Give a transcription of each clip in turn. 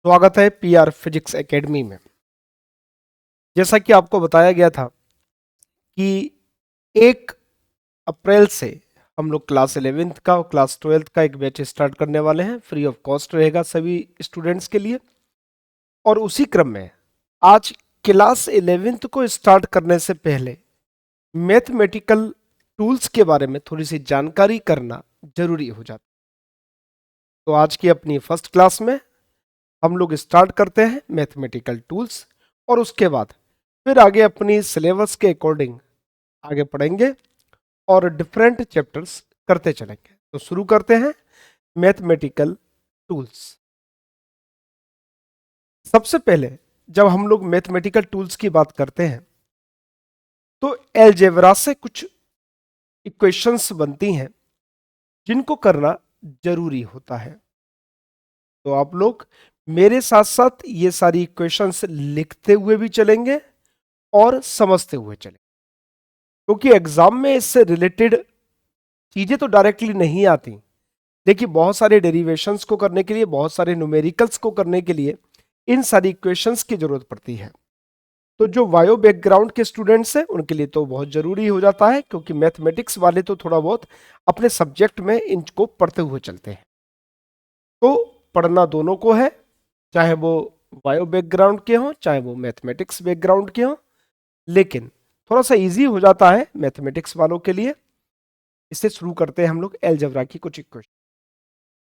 स्वागत है PR physics academy में। जैसा कि आपको बताया गया था कि 1 अप्रैल से हम लोग क्लास 11th का और क्लास 12th का एक बैच स्टार्ट करने वाले हैं। फ्री ऑफ कॉस्ट रहेगा सभी स्टूडेंट्स के लिए। और उसी क्रम में आज क्लास 11th को स्टार्ट करने से पहले मैथमेटिकल टूल्स के बारे में थोड़ी सी जानकारी करना जरूरी हो जाता है। तो आज की अपनी फर्स्ट क्लास में हम लोग स्टार्ट करते हैं मैथमेटिकल टूल्स, और उसके बाद फिर आगे अपनी सिलेबस के अकॉर्डिंग आगे पढ़ेंगे और डिफरेंट चैप्टर्स करते चलेंगे। तो शुरू करते हैं मैथमेटिकल टूल्स। सबसे पहले जब हम लोग मैथमेटिकल टूल्स की बात करते हैं तो एलजेब्रा से कुछ इक्वेशंस बनती हैं जिनको करना जरूरी होता है। तो आप लोग मेरे साथ साथ ये सारी इक्वेशंस लिखते हुए भी चलेंगे और समझते हुए चलेंगे, क्योंकि एग्जाम में इससे रिलेटेड चीजें तो डायरेक्टली नहीं आती। देखिए, बहुत सारे डेरिवेशंस को करने के लिए, बहुत सारे न्यूमेरिकल्स को करने के लिए इन सारी इक्वेशंस की जरूरत पड़ती है। तो जो बायो बैकग्राउंड के स्टूडेंट्स हैं उनके लिए तो बहुत जरूरी हो जाता है, क्योंकि मैथमेटिक्स वाले तो थोड़ा बहुत अपने सब्जेक्ट में इनको पढ़ते हुए चलते हैं। तो पढ़ना दोनों को है, चाहे वो बायो बैकग्राउंड के हों चाहे वो मैथमेटिक्स बैकग्राउंड के हों, लेकिन थोड़ा सा इजी हो जाता है मैथमेटिक्स वालों के लिए। इससे शुरू करते हैं हम लोग अलजेब्रा की कुछ इक्वेशन।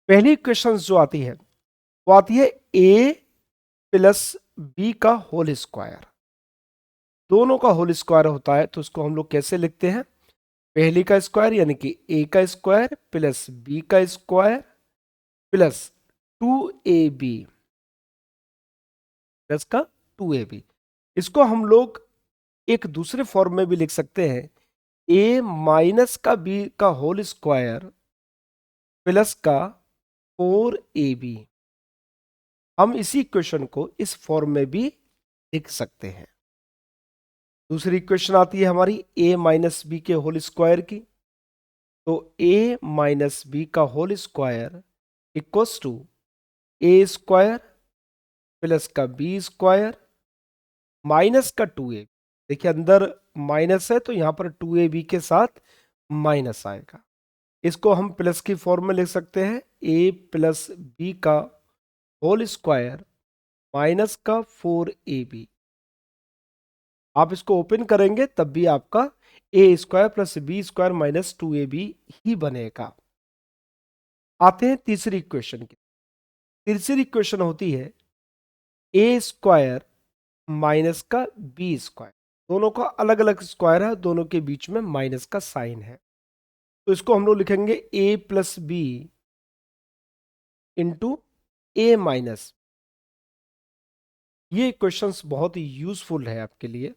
पहली इक्वेशन जो आती है वो आती है ए प्लस बी का होल स्क्वायर। दोनों का होल स्क्वायर होता है तो उसको हम लोग कैसे लिखते हैं? पहली का स्क्वायर यानी कि ए का स्क्वायर प्लस बी का स्क्वायर प्लस 2ab प्लस का 2ab। इसको हम लोग एक दूसरे फॉर्म में भी लिख सकते हैं, ए माइनस का बी का होल स्क्वायर प्लस का 4ab। हम इसी इक्वेशन को इस फॉर्म में भी लिख सकते हैं। दूसरी इक्वेशन आती है हमारी a माइनस बी के होल स्क्वायर की। तो a माइनस बी का whole square equals to A square plus का बी स्क्वायर माइनस का 2a। देखिए, अंदर माइनस है तो यहां पर 2ab के साथ माइनस आएगा। इसको हम प्लस की फॉर्म में लिख सकते हैं, a प्लस बी का होल स्क्वायर माइनस का 4ab। आप इसको ओपन करेंगे तब भी आपका a square plus b square minus 2ab ही बनेगा। आते हैं तीसरी इक्वेशन की। तीसरी इक्वेशन होती है ए स्क्वायर माइनस का बी स्क्वायर। दोनों का अलग अलग स्क्वायर है, दोनों के बीच में माइनस का साइन है। तो इसको हम लोग लिखेंगे ए प्लस बी इंटू ए माइनस। ये इक्वेशंस बहुत ही यूजफुल है आपके लिए।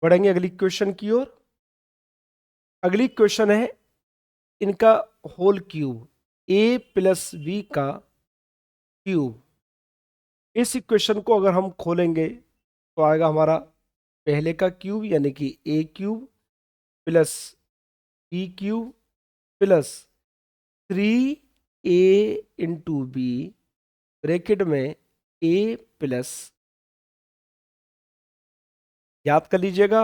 बढ़ेंगे अगली क्वेश्चन की ओर। अगली क्वेश्चन है इनका होल क्यूब, ए प्लस बी का क्यूब। इस इक्वेशन को अगर हम खोलेंगे तो आएगा हमारा पहले का क्यूब यानी कि a cube plus b cube plus 3a into b bracket में ए प्लस। याद कर लीजिएगा,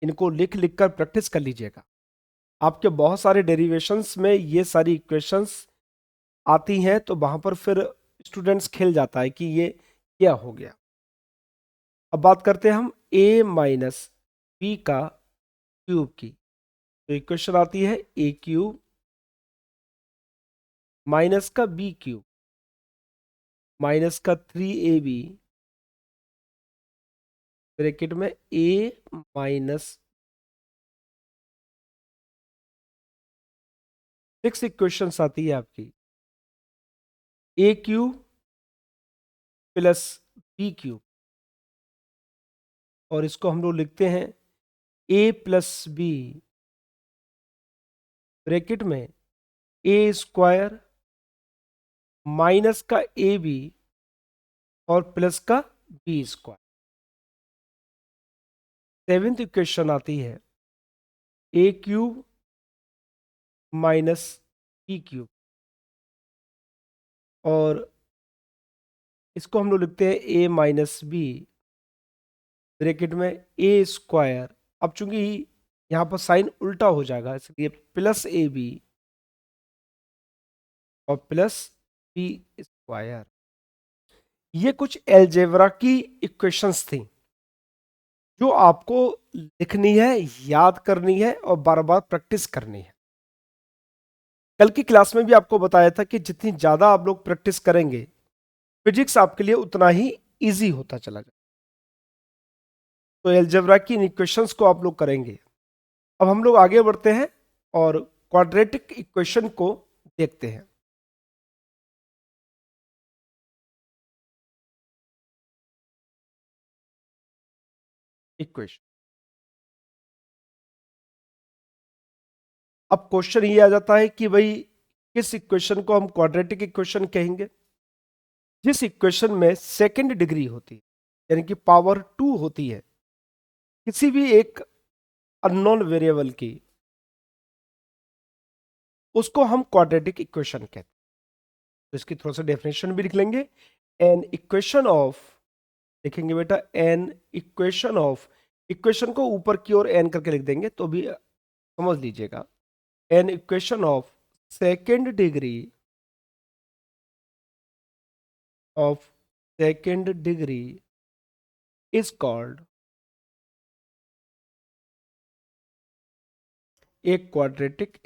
इनको लिख लिख कर प्रैक्टिस कर लीजिएगा। आपके बहुत सारे डेरिवेशंस में ये सारी इक्वेशंस आती हैं तो वहां पर फिर स्टूडेंट्स खेल जाता है कि ये क्या हो गया। अब बात करते हैं हम a माइनस बी का क्यूब की। तो इक्वेशन आती है ए क्यूब माइनस का बी क्यूब माइनस का 3ab ब्रैकेट में a माइनस। सिक्स इक्वेशन आती है आपकी ए क्यूब प्लस बी क्यूब, और इसको हम लोग लिखते हैं ए प्लस बी ब्रैकेट में ए स्क्वायर माइनस का ए बी और प्लस का बी स्क्वायर। सेवेंथ इक्वेशन आती है ए क्यूब माइनस बी क्यूब, और इसको हम लोग लिखते हैं ए माइनस बी ब्रैकेट में ए स्क्वायर। अब चूंकि यहाँ पर साइन उल्टा हो जाएगा इसलिए प्लस ए बी और प्लस बी स्क्वायर। ये कुछ एलजेब्रा की इक्वेशंस थी जो आपको लिखनी है, याद करनी है और बार बार प्रैक्टिस करनी है। कल की क्लास में भी आपको बताया था कि जितनी ज्यादा आप लोग प्रैक्टिस करेंगे फिजिक्स आपके लिए उतना ही इजी होता चला जाए। तो एलजेब्रा की इन इक्वेशंस को आप लोग करेंगे। अब हम लोग आगे बढ़ते हैं और क्वाड्रेटिक इक्वेशन को देखते हैं। इक्वेशन, अब क्वेश्चन ये आ जाता है कि भाई किस इक्वेशन को हम क्वाड्रेटिक इक्वेशन कहेंगे? जिस इक्वेशन में सेकंड डिग्री होती है, यानी कि पावर 2 होती है किसी भी एक अननोन वेरिएबल की, उसको हम क्वाड्रेटिक इक्वेशन कहते हैं। तो इसकी थोड़ा सा डेफिनेशन भी लिख लेंगे। एन इक्वेशन ऑफ, लिखेंगे बेटा एन इक्वेशन ऑफ, इक्वेशन को ऊपर की ओर एन करके लिख देंगे तो भी समझ लीजिएगा। An equation of second degree of second degree is called a quadratic.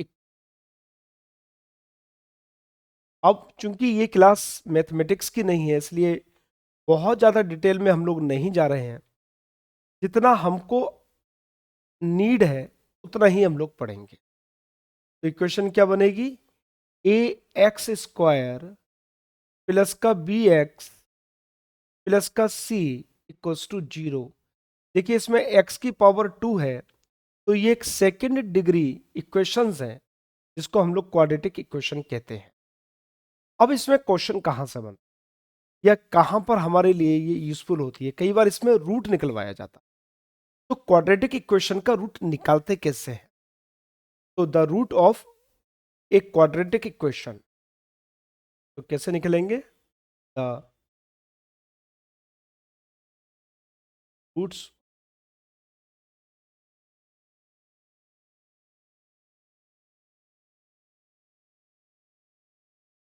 अब चूंकि ये क्लास मैथमेटिक्स की नहीं है इसलिए बहुत ज़्यादा डिटेल में हम लोग नहीं जा रहे हैं। जितना हमको नीड है उतना ही हम लोग पढ़ेंगे। तो इक्वेशन क्या बनेगी? ए एक्स स्क्वायर प्लस का बी एक्स प्लस का सी इक्वल्स टू 0। देखिए इसमें x की पावर 2 है तो ये एक सेकेंड डिग्री इक्वेशंस हैं जिसको हम लोग क्वाड्रेटिक इक्वेशन कहते हैं। अब इसमें क्वेश्चन कहाँ से बनता है या कहाँ पर हमारे लिए ये यूजफुल होती है? कई बार इसमें रूट निकलवाया जाता है। तो क्वाड्रेटिक इक्वेशन का रूट निकालते कैसे हैं? तो the root of a quadratic equation, तो कैसे निकलेंगे? द रूट्स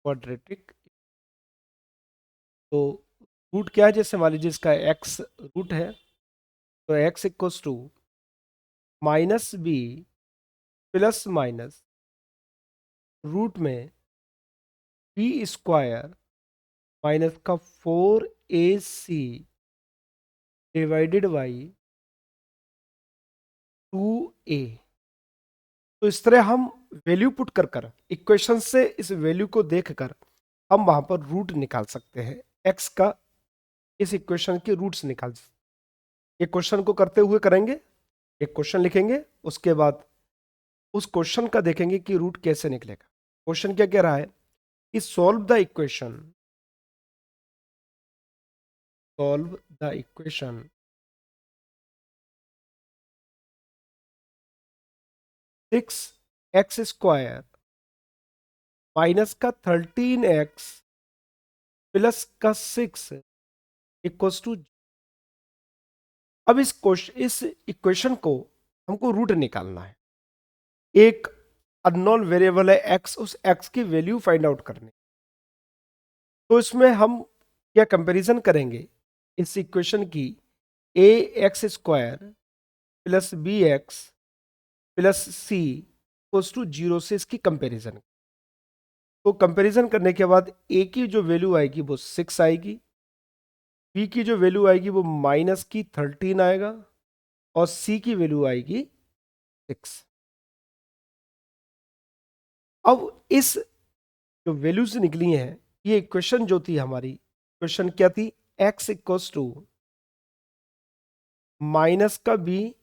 क्वाड्रेटिक, तो रूट क्या है? जैसे मान लीजिए इसका एक्स रूट है तो X equals to minus B plus minus root में बी स्क्वायर माइनस का 4ac डिवाइडेड बाई 2a। तो इस तरह हम वैल्यू पुट कर कर इक्वेशन से इस वैल्यू को देखकर हम वहां पर रूट निकाल सकते हैं एक्स का। इस इक्वेशन के रूट्स निकाल सकते हैं। ये क्वेश्चन को करते हुए करेंगे, एक क्वेश्चन लिखेंगे, उसके बाद उस क्वेश्चन का देखेंगे कि रूट कैसे निकलेगा। क्वेश्चन क्या कह रहा है कि solve the equation 6x square minus का 13x प्लस का 6 इक्वल्स टू। अब इस इक्वेशन को हमको रूट निकालना है। एक अननोन वेरिएबल है x, उस x की वैल्यू फाइंड आउट करनी। तो इसमें हम क्या कंपैरिजन करेंगे इस इक्वेशन की? A x square plus b x plus c equals to 0 से इसकी कंपैरिजन। तो कंपैरिजन करने के बाद ए की जो वैल्यू आएगी वो 6 आएगी, बी की जो वैल्यू आएगी वो माइनस की 13 आएगा और सी की वैल्यू आएगी 6। अब इस जो वैल्यूज निकली हैं, ये इक्वेशन जो थी हमारी, इक्वेशन क्या थी? x इक्वल्स टू माइनस का B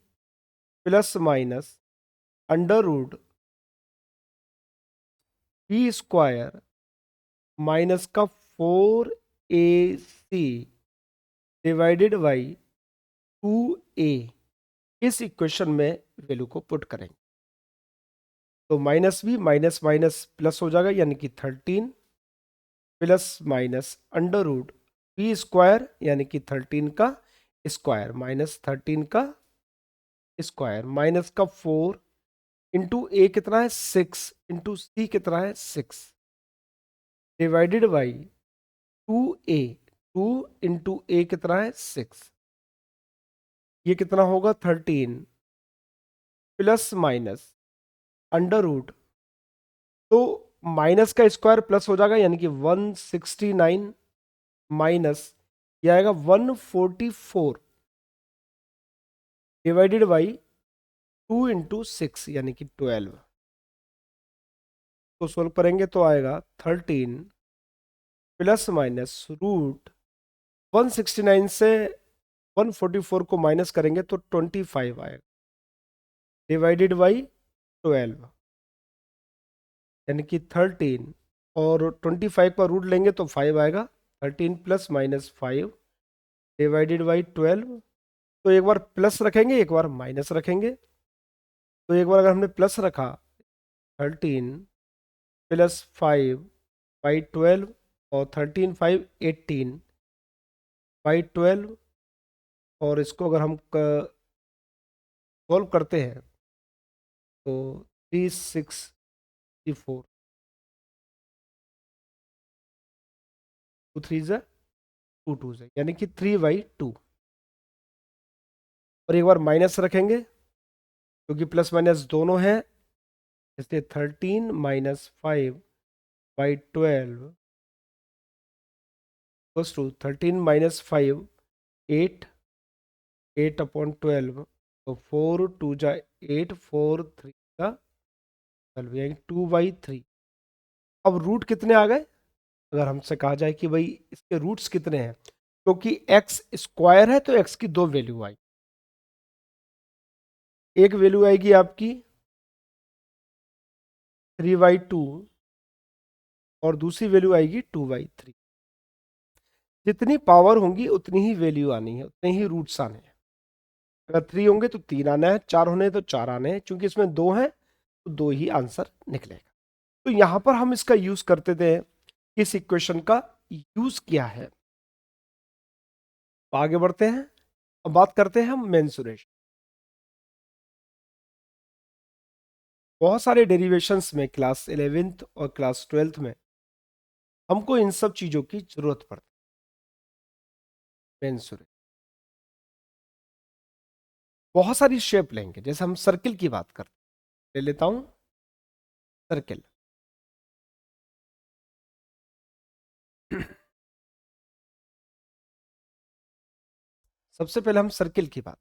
plus minus under root B square minus का 4ac डिवाइडेड बाई 2a। इस इक्वेशन में वैल्यू को पुट करेंगे तो minus B minus minus plus हो जाएगा, यानी कि 13 plus minus under root B square यानी कि 13 का स्क्वायर माइनस 13 का स्क्वायर माइनस का 4 इंटू ए कितना है 6 इंटू सी कितना है 6 डिवाइडेड बाई 2a 2 इंटू ए कितना है 6 ये कितना होगा 13 प्लस माइनस अंडर रूट तो माइनस का स्क्वायर प्लस हो जाएगा यानी कि 169 माइनस ये आएगा 144 डिवाइडेड बाई 2 इंटू 6 यानी कि 12 तो सोल्व करेंगे तो आएगा 13 प्लस माइनस रूट 169 से 144 को माइनस करेंगे तो 25 आएगा डिवाइडेड बाई 12 यानी कि 13 और 25 का रूट लेंगे तो 5 आएगा 13 प्लस माइनस 5 डिवाइडेड बाई 12 तो एक बार प्लस रखेंगे एक बार माइनस रखेंगे तो एक बार अगर हमने प्लस रखा 13 प्लस 5 बाई 12 और 13 5 18 बाई 12 और इसको अगर हम सॉल्व करते हैं तो 364 टू थ्री ज़ा टू टू ज़ा यानी कि 3/2 और एक बार माइनस रखेंगे क्योंकि प्लस माइनस दोनों हैं इसलिए 13 minus 5/12 equals to 13 minus 5 8 8 upon 12 तो 4 2 जा 8 4 3 का 12 यानी 2/3 अब रूट कितने आ गए अगर हमसे कहा जाए कि भाई इसके रूट्स कितने हैं क्योंकि एक्स स्क्वायर है तो एक्स की दो वैल्यू आई एक वैल्यू आएगी आपकी 3/2 और दूसरी वैल्यू आएगी 2/3 जितनी पावर होंगी उतनी ही वैल्यू आनी है उतने ही रूट्स आने हैं अगर 3 होंगे तो 3 आना है 4 होने तो 4 आने हैं क्योंकि इसमें 2 हैं तो 2 ही आंसर निकलेगा तो यहां पर हम इसका यूज करते थे इस इक्वेशन का यूज किया है तो आगे बढ़ते हैं अब बात करते हैं हम मेंसुरेशन बहुत सारे डेरिवेशंस में क्लास 11th और क्लास 12th में हमको इन सब चीजों की जरूरत पड़ती है मेंसुरेशन बहुत सारी शेप लेंगे जैसे हम सर्किल की बात करते हैं ले लेता हूं सर्किल सबसे पहले हम सर्किल की बात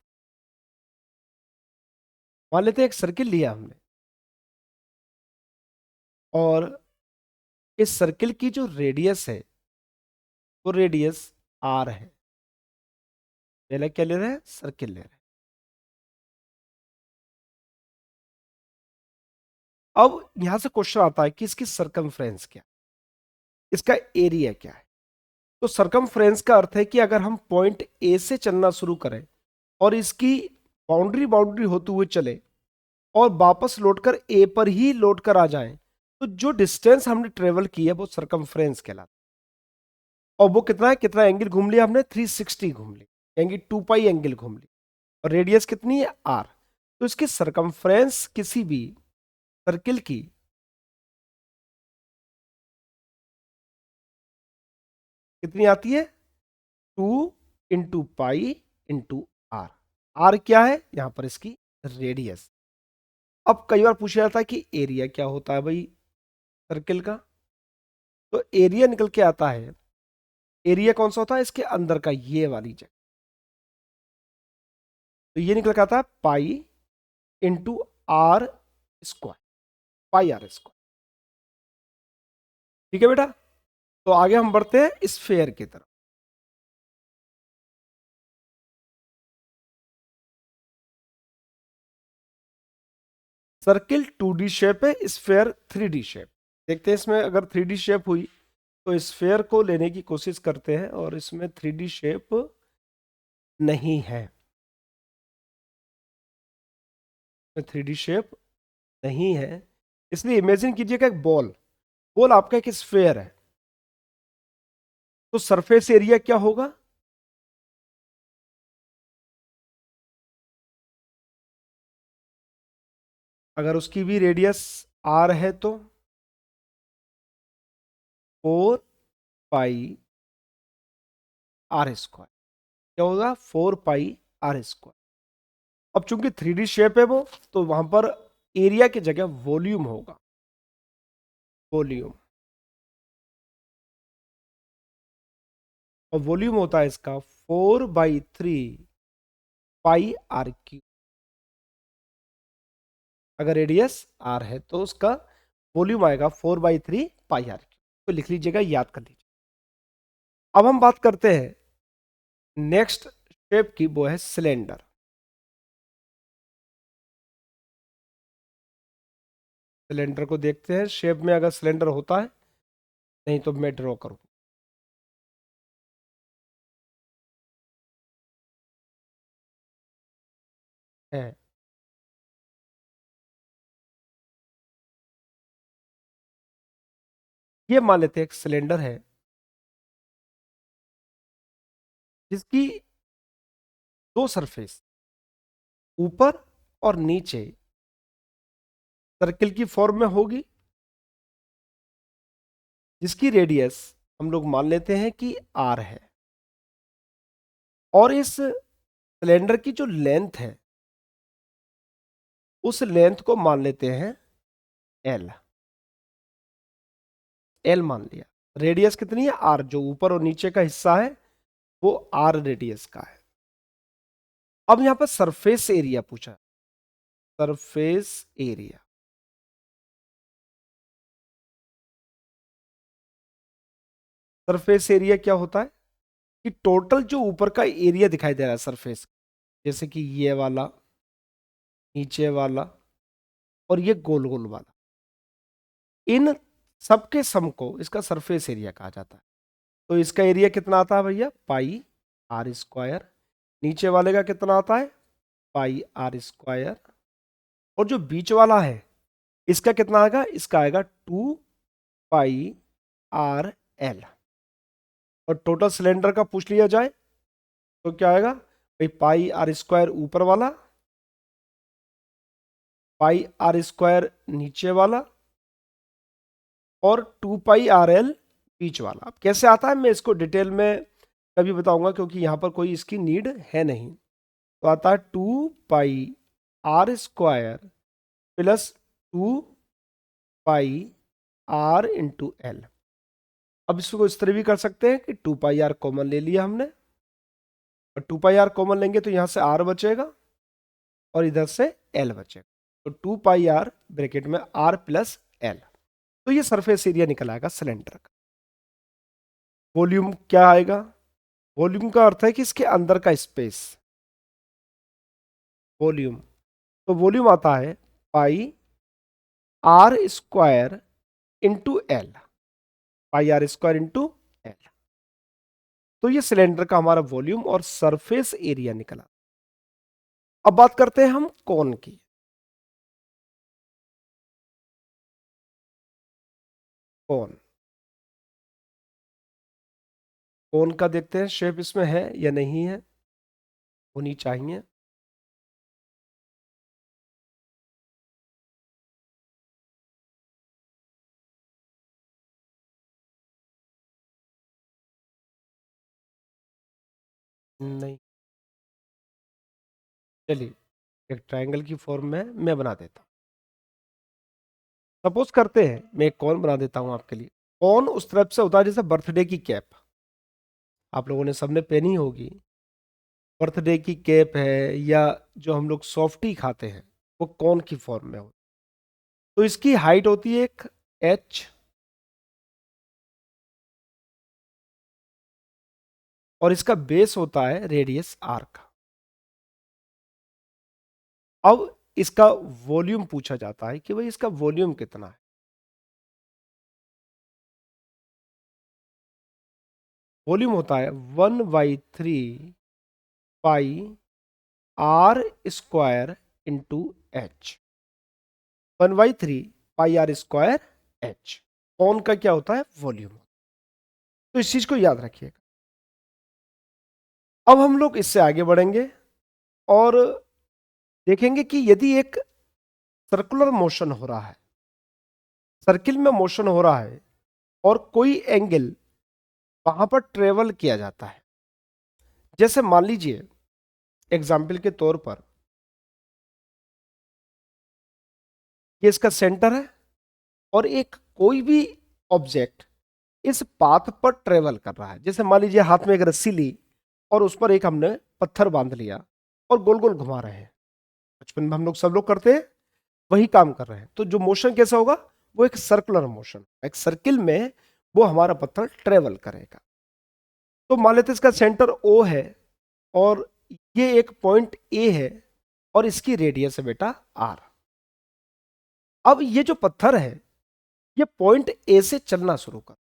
मान लेते हैं एक सर्किल लिया हमने और इस सर्किल की जो रेडियस है वो रेडियस आर है पहले क्या ले रहे हैं सर्किल ले रहे हैं अब यहां से क्वेश्चन आता है कि इसकी सरकमफ्रेंस क्या इसका एरिया क्या है तो सरकमफ्रेंस का अर्थ है कि अगर हम पॉइंट ए से चलना शुरू करें और इसकी बाउंड्री बाउंड्री होते हुए चले और वापस लौटकर ए पर ही लौट कर आ जाएं तो जो डिस्टेंस हमने ट्रेवल की है वो सरकमफ्रेंस कहलाता है और वो कितना एंगल घूम लिया हमने 360 घूम ली यानी 2 पाई एंगल घूम ली और रेडियस कितनी है आर तो इसकी सरकमफ्रेंस किसी भी सर्किल की कितनी आती है 2 × पाई × आर क्या है यहां पर इसकी रेडियस अब कई बार पूछा जाता है कि एरिया क्या होता है भाई सर्किल का तो एरिया निकल के आता है एरिया कौन सा होता है इसके अंदर का ये वाली जगह तो ये निकल के आता है पाई × आर स्क्वायर पाई r²। ठीक है बेटा तो आगे हम बढ़ते हैं स्फेयर की तरफ सर्किल 2D शेप है स्फेयर 3D शेप देखते हैं इसमें अगर 3D शेप हुई तो स्फेयर को लेने की कोशिश करते हैं और इसमें 3D शेप नहीं है 3D शेप नहीं है इसलिए इमेजिन कीजिएगा एक बॉल बॉल आपका एक स्फेयर है तो सरफेस एरिया क्या होगा? अगर उसकी भी रेडियस आर है तो 4 पाई r²। क्या होगा? 4 पाई r²। अब चूंकि 3D शेप है वो, तो वहां पर एरिया की जगह वॉल्यूम होगा, वॉल्यूम। और वॉल्यूम होता है इसका 4/3 पाई r³। अगर रेडियस r है तो उसका वॉल्यूम आएगा 4/3 पाई r³। तो लिख लीजिएगा, याद कर लीजिए। अब हम बात करते हैं नेक्स्ट शेप की, वो है सिलेंडर। सिलेंडर को देखते हैं शेप में, अगर सिलेंडर होता है, नहीं तो मैं ड्रॉ करूं। है, ये मान लेते हैं एक सिलेंडर है जिसकी दो सरफेस, ऊपर और नीचे, सर्किल की फॉर्म में होगी, जिसकी रेडियस हम लोग मान लेते हैं कि r है। और इस सिलेंडर की जो लेंथ है, उस लेंथ को मान लेते हैं l। l मान लिया। रेडियस कितनी है? r। जो ऊपर और नीचे का हिस्सा है वो r रेडियस का है। अब यहां पर सरफेस एरिया पूछा, सरफेस एरिया। सरफेस एरिया क्या होता है कि टोटल जो ऊपर का एरिया दिखाई दे रहा है सरफेस, जैसे कि ये वाला, नीचे वाला और ये गोल गोल वाला, इन सबके सम को इसका सरफेस एरिया कहा जाता है। तो इसका एरिया कितना आता है भैया? पाई r²। नीचे वाले का कितना आता है? पाई r²। और जो बीच वाला है, इसका कितना आएगा? इसका आएगा 2 पाई r l। और टोटल सिलेंडर का पूछ लिया जाए तो क्या आएगा भाई? पाई r² ऊपर वाला, पाई r² नीचे वाला, और 2 पाई r l बीच वाला। अब कैसे आता है मैं इसको डिटेल में कभी बताऊंगा, क्योंकि यहां पर कोई इसकी नीड है नहीं। तो आता है 2 पाई r² प्लस 2 पाई r × l। अब इसको इस तरह भी कर सकते हैं कि 2 पाई r कॉमन ले लिया हमने, और 2 पाई r कॉमन लेंगे तो यहां से r बचेगा और इधर से l बचेगा। तो 2 पाई r ब्रैकेट में r प्लस l। तो ये सरफेस एरिया निकल आएगा सिलेंडर का। वॉल्यूम क्या आएगा? वॉल्यूम का अर्थ है कि इसके अंदर का स्पेस, वॉल्यूम। तो वॉल्यूम आता है पाई r² × l, पाई r² × l। तो ये सिलेंडर का हमारा वॉल्यूम और सरफेस एरिया निकला। अब बात करते हैं हम कोन की। कोन, कोन का देखते हैं शेप इसमें है या नहीं है, होनी चाहिए। नहीं, चलिए एक ट्रायंगल की फॉर्म में मैं बना देता हूं। सपोज करते हैं मैं एक कौन बना देता हूं आपके लिए। कौन उस तरफ से होता है जैसे बर्थडे की कैप, आप लोगों ने सबने पहनी होगी। बर्थडे की कैप है, या जो हम लोग सॉफ्टी खाते हैं, वो कौन की फॉर्म में हो। तो इसकी हाइट होती है एक h, और इसका बेस होता है रेडियस r का। अब इसका वॉल्यूम पूछा जाता है कि भाई इसका वॉल्यूम कितना है। वॉल्यूम होता है 1/3 पाई r² × h। 1/3 पाई r² h। कौन का क्या होता है? वॉल्यूम। तो इस चीज को याद रखिएगा। अब हम लोग इससे आगे बढ़ेंगे और देखेंगे कि यदि एक सर्कुलर मोशन हो रहा है, सर्किल में मोशन हो रहा है और कोई एंगल वहां पर ट्रेवल किया जाता है, जैसे मान लीजिए एग्जाम्पल के तौर पर ये इसका सेंटर है और एक कोई भी ऑब्जेक्ट इस पाथ पर ट्रेवल कर रहा है। जैसे मान लीजिए हाथ में एक रस्सी ली और उस पर एक हमने पत्थर बांध लिया और गोल गोल घुमा रहे हैं। बचपन में हम लोग सब लोग करते हैं, वही काम कर रहे हैं। तो जो मोशन कैसा होगा, वो एक सर्कुलर मोशन, एक सर्किल में वो हमारा पत्थर ट्रेवल करेगा। तो मान लेते हैं इसका सेंटर ओ है और ये एक पॉइंट ए है और इसकी रेडियस है बेटा आर। अब ये जो पत्थर है ये पॉइंट ए से चलना शुरू कर,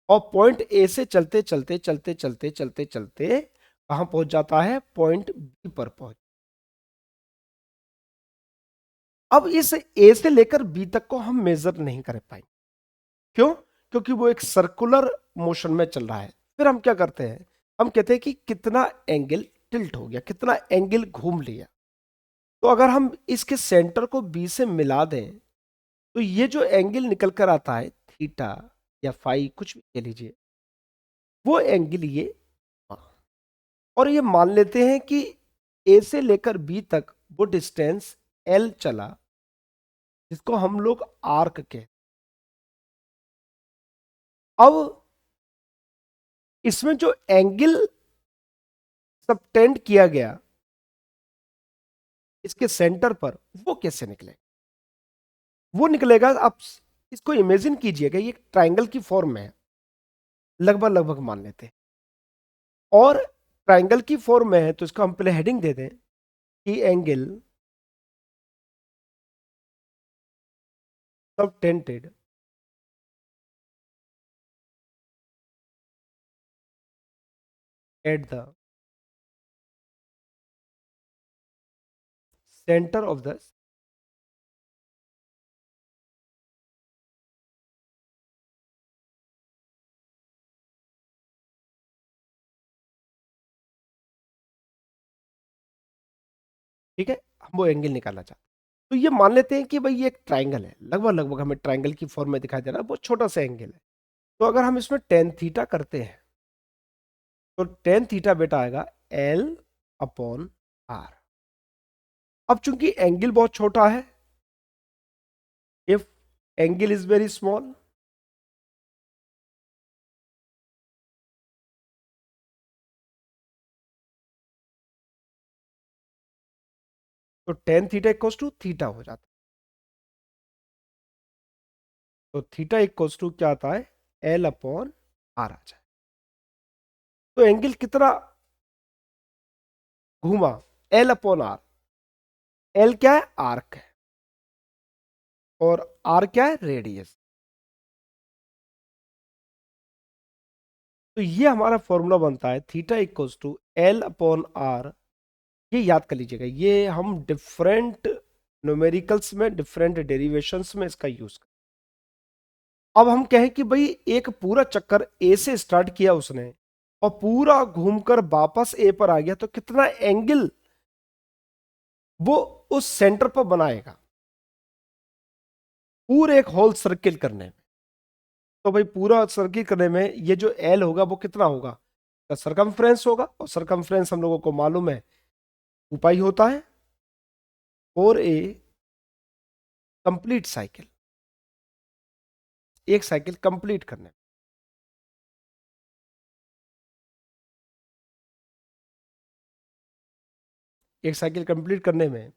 और पॉइंट ए से चलते चलते चलते चलते चलते चलते कहां पहुंच जाता है, पॉइंट बी पर पहुंच। अब इस ए से लेकर बी तक को हम मेजर नहीं कर पाएंगे। क्यों? क्योंकि वो एक सर्कुलर मोशन में चल रहा है। फिर हम क्या करते हैं, हम कहते हैं कि कितना एंगल टिल्ट हो गया, कितना एंगल घूम लिया। तो अगर हम इसके सेंटर को बी से मिला दें तो ये जो एंगल निकल कर आता है थीटा या फाई कुछ भी कह लीजिए, वो एंगल ये, और ये मान लेते हैं कि ए से लेकर बी तक वो डिस्टेंस एल चला, जिसको हम लोग आर्क कहते हैं। अब इसमें जो एंगल सबटेंड किया गया इसके सेंटर पर, वो कैसे निकलेगा? वो निकलेगा, आप इसको इमेजिन कीजिएगा, ये ट्राइंगल की फॉर्म में है, लगभग लगभग मान लेते हैं। और ट्राइंगल की फॉर्म में है तो इसको हम पहले हेडिंग दे दें कि angle subtended at the centre of the, ठीक है, हम वो एंगल निकालना चाहते हैं। तो ये मान लेते हैं कि भाई ये एक ट्राइंगल है, लगभग लगभग हमें ट्राइंगल की फॉर्म में दिखाई दे रहा है, बहुत छोटा सा एंगल है। तो अगर हम इसमें टेन थीटा करते हैं तो टेन थीटा बेटा आएगा एल अपॉन आर। अब चूंकि एंगल बहुत छोटा है, if angle is very small, तो tan theta equals to theta हो जाता है। तो थीटा इक्वल्स टू क्या आता है, एल अपॉन आर आ जाए। तो एंगल कितना घूमा, एल अपॉन आर। एल क्या है, आर्क है, और आर क्या है, रेडियस। तो ये हमारा फॉर्मूला बनता है theta equals to L upon R. ये याद कर लीजिएगा, ये हम डिफरेंट न्यूमेरिकल्स में, डिफरेंट डेरिवेशंस में इसका यूज कर। अब हम कहें कि भाई एक पूरा चक्कर ए से स्टार्ट किया उसने और पूरा घूमकर वापस ए पर आ गया, तो कितना एंगल वो उस सेंटर पर बनाएगा पूरे एक होल सर्किल करने में। तो भाई पूरा सर्किल करने में ये जो एल होगा वो कितना होगा, सरकमफ्रेंस होगा, और सरकमफ्रेंस हम लोगों को मालूम है 2 पाई होता है और ए कंप्लीट साइकिल, एक साइकिल कंप्लीट करने, एक साइकिल कंप्लीट करने में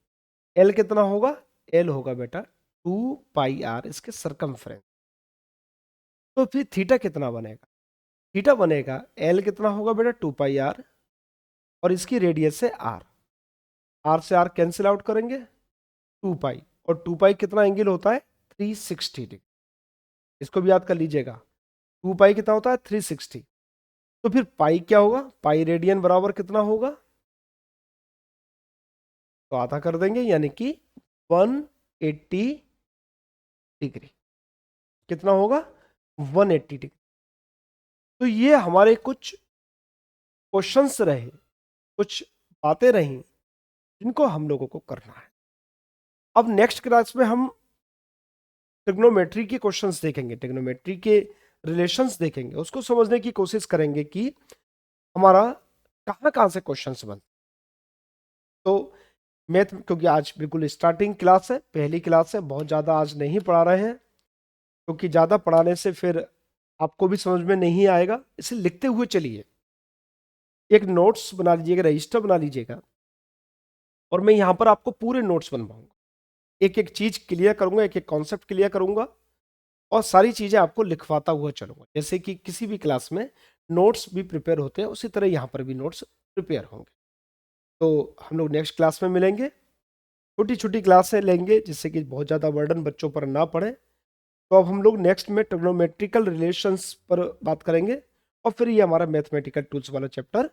एल कितना होगा, एल होगा बेटा 2 पाई आर इसके सरकमफ्रेंस। तो फिर थीटा कितना बनेगा, थीटा बनेगा एल कितना होगा बेटा 2 पाई आर, और इसकी रेडियस है आर। आर से आर कैंसिल आउट करेंगे, 2 पाई, और 2 पाई कितना एंगल होता है, 360 डिग्री। इसको भी याद कर लीजिएगा, 2 पाई कितना होता है, 360। तो फिर पाई क्या होगा, पाई रेडियन बराबर कितना होगा, तो आधा कर देंगे, यानी कि 180 डिग्री। कितना होगा, 180 डिग्री। तो ये हमारे कुछ क्वेश्चंस रहे, कुछ बातें रही जिनको हम लोगों को करना है। अब नेक्स्ट क्लास में हम ट्रिग्नोमेट्री के क्वेश्चंस देखेंगे, ट्रिग्नोमेट्री के रिलेशंस देखेंगे, उसको समझने की कोशिश करेंगे कि हमारा कहाँ कहाँ से क्वेश्चंस बनते। तो मैथ, क्योंकि आज बिल्कुल स्टार्टिंग क्लास है, पहली क्लास है, बहुत ज़्यादा आज नहीं पढ़ा रहे हैं, क्योंकि ज़्यादा पढ़ाने से फिर आपको भी समझ में नहीं आएगा। इसे लिखते हुए चलिए, एक नोट्स बना लीजिएगा, रजिस्टर बना लीजिएगा, और मैं यहाँ पर आपको पूरे नोट्स बनवाऊंगा, एक एक चीज क्लियर करूंगा, एक एक कॉन्सेप्ट क्लियर करूंगा, और सारी चीजें आपको लिखवाता हुआ चलूंगा। जैसे कि किसी भी क्लास में नोट्स भी प्रिपेयर होते हैं, उसी तरह यहाँ पर भी नोट्स प्रिपेयर होंगे। तो हम लोग नेक्स्ट क्लास में मिलेंगे, छोटी छोटी क्लासें लेंगे जिससे कि बहुत ज़्यादा बर्डन बच्चों पर ना पड़े। तो अब हम लोग नेक्स्ट में ट्रिग्नोमेट्रिकल रिलेशंस पर बात करेंगे, और फिर ये हमारा मैथमेटिकल टूल्स वाला चैप्टर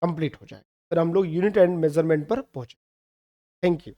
कंप्लीट हो जाए, फिर हम लोग यूनिट एंड मेजरमेंट पर पहुंचे। Thank you.